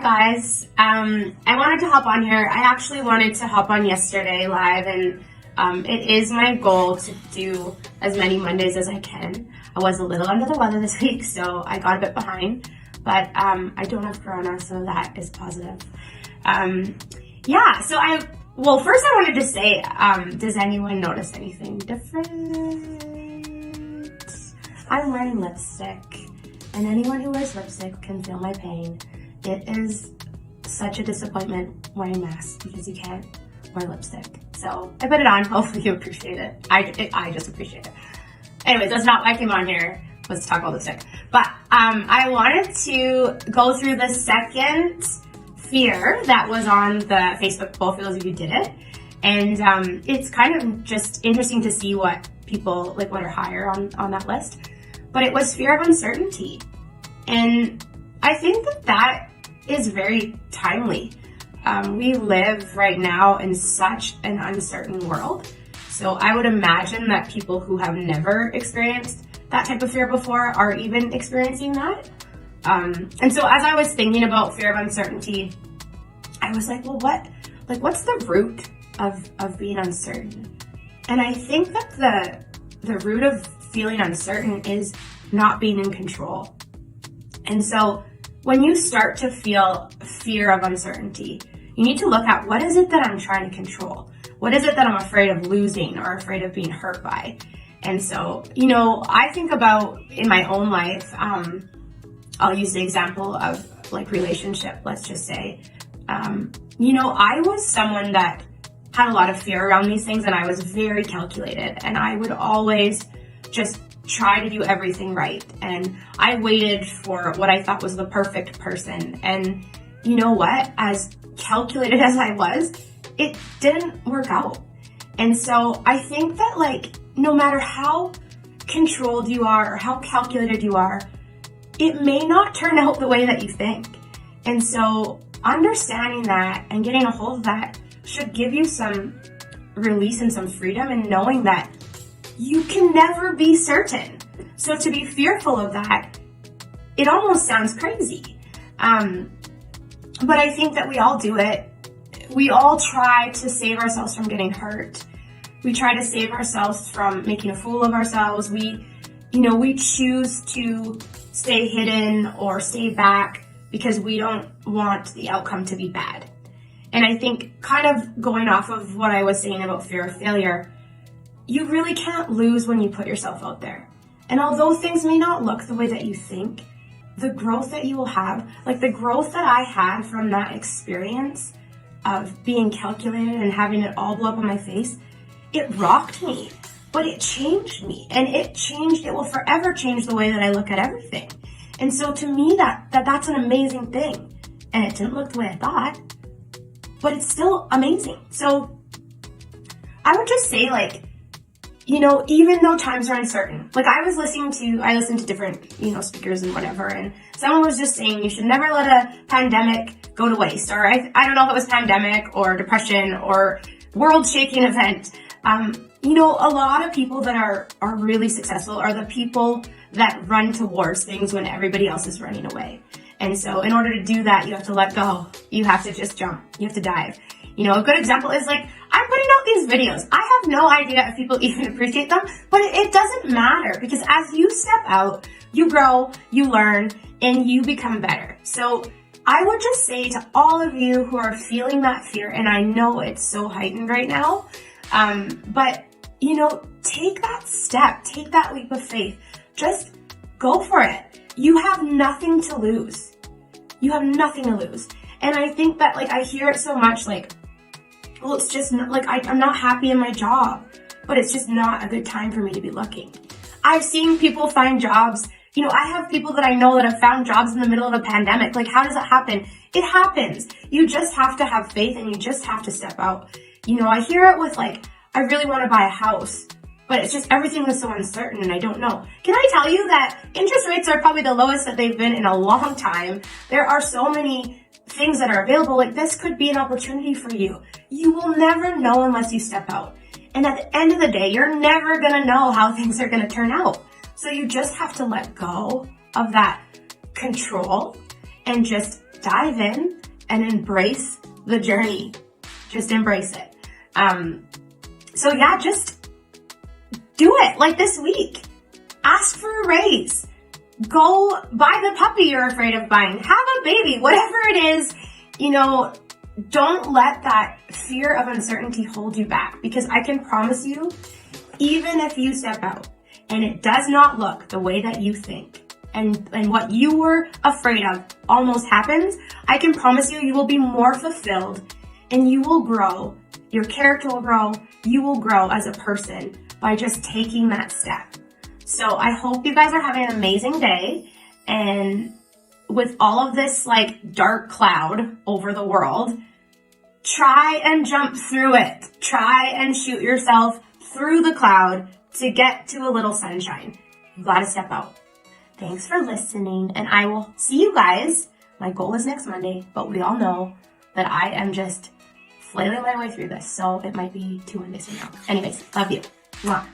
guys. I wanted to hop on here. I actually wanted to hop on yesterday live, and it is my goal to do as many Mondays as I can. I was a little under the weather this week, so I got a bit behind, but I don't have corona, so that is positive. First I wanted to say, does anyone notice anything different? I'm wearing lipstick, and anyone who wears lipstick can feel my pain. It is such a disappointment wearing masks because you can't wear lipstick. So I put it on. Hopefully you appreciate it. I just appreciate it. Anyways, that's not why I came on here, was to talk about lipstick. But I wanted to go through the second fear that was on the Facebook poll for those of you who did it. And it's kind of just interesting to see what people, like, what are higher on that list. But it was fear of uncertainty. And I think that is very timely. We live right now in such an uncertain world. So I would imagine that people who have never experienced that type of fear before are even experiencing that. And so as I was thinking about fear of uncertainty, I was like, well, what's the root of being uncertain? And I think that the root of feeling uncertain is not being in control. And so when you start to feel fear of uncertainty, you need to look at, what is it that I'm trying to control? What is it that I'm afraid of losing or afraid of being hurt by? And so, I think about in my own life, I'll use the example of like relationship, let's just say. I was someone that had a lot of fear around these things, and I was very calculated, and I would always just try to do everything right. And I waited for what I thought was the perfect person. And you know what? As calculated as I was, it didn't work out. And so I think that, like, no matter how controlled you are or how calculated you are, it may not turn out the way that you think. And so understanding that and getting a hold of that should give you some release and some freedom, and knowing that you can never be certain. So to be fearful of that, it almost sounds crazy. But I think that we all do it. We all try to save ourselves from getting hurt. We try to save ourselves from making a fool of ourselves. We choose to stay hidden or stay back because we don't want the outcome to be bad. And I think, kind of going off of what I was saying about fear of failure, you really can't lose when you put yourself out there. And although things may not look the way that you think, the growth that you will have, like the growth that I had from that experience of being calculated and having it all blow up on my face, it rocked me, but it changed me. And it will forever change the way that I look at everything. And so to me, that's an amazing thing. And it didn't look the way I thought, but it's still amazing. So I would just say, like, even though times are uncertain, like I listened to different, speakers and whatever, and someone was just saying you should never let a pandemic go to waste, or I don't know if it was pandemic or depression or world shaking event. A lot of people that are really successful are the people that run towards things when everybody else is running away. And so in order to do that, you have to let go. You have to just jump. You have to dive. A good example is, like, I'm putting out these videos. I have no idea if people even appreciate them, but it doesn't matter, because as you step out, you grow, you learn, and you become better. So I would just say to all of you who are feeling that fear, and I know it's so heightened right now, but take that step, take that leap of faith. Just go for it. You have nothing to lose. You have nothing to lose. And I think that, like, I hear it so much, like, well, it's just not, like, I'm not happy in my job, but it's just not a good time for me to be looking. I've seen people find jobs. I have people that I know that have found jobs in the middle of a pandemic. Like, how does that happen? It happens. You just have to have faith, and you just have to step out. I hear it with, like, I really want to buy a house, but it's just everything is so uncertain, and I don't know. Can I tell you that interest rates are probably the lowest that they've been in a long time? There are so many things that are available. Like, this could be an opportunity for you. You will never know unless you step out. And at the end of the day, you're never going to know how things are going to turn out. So you just have to let go of that control and just dive in and embrace the journey. Just embrace it. So yeah, just do it. Like this week, ask for a raise. Go buy the puppy you're afraid of buying. Have a baby, whatever it is, don't let that fear of uncertainty hold you back, because I can promise you, even if you step out and it does not look the way that you think and what you were afraid of almost happens, I can promise you, you will be more fulfilled and you will grow. Your character will grow. You will grow as a person by just taking that step. So I hope you guys are having an amazing day, and with all of this like dark cloud over the world, try and jump through it. Try and shoot yourself through the cloud to get to a little sunshine. You gotta step out. Thanks for listening, and I will see you guys. My goal is next Monday, but we all know that I am just flailing my way through this, so it might be 2 Mondays from now. Anyways, love you. Mwah.